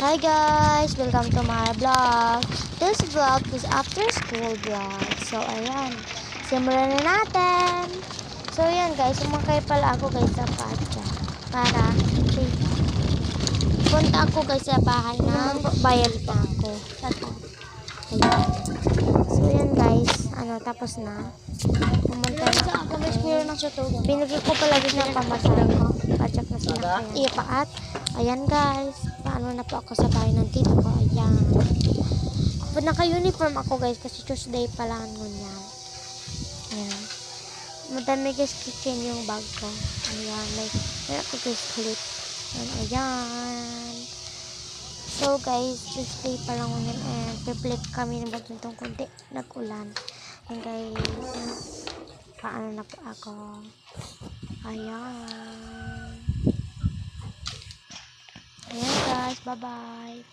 Hi guys! Welcome to my vlog. This vlog is after school vlog. So ayan, simulan na natin. So ayan guys, sumakay pala ako guys sa patya. Para punta ako guys sa bahay ng bayan pa ako. Ayan. So ayan guys, tapos na. Pumunta na ako. Binigay ko pala din ng pamasahe ko. Pajak na sila. Ipaat. Ayan guys. Paano na po ako sa bahay ng tito ko. Ayan. Naka-uniform ako guys kasi Tuesday pala ngunyan. Ayan. Madami guys kitchen yung bag ko. Ayan. May ako guys clip. Ayan. So guys, Tuesday pa lang ngunyan. And piplit kami ng bagitong kunti. Nag-ulan. Ayan guys. Paano na po ako. Ayan. Ayan guys. Bye-bye.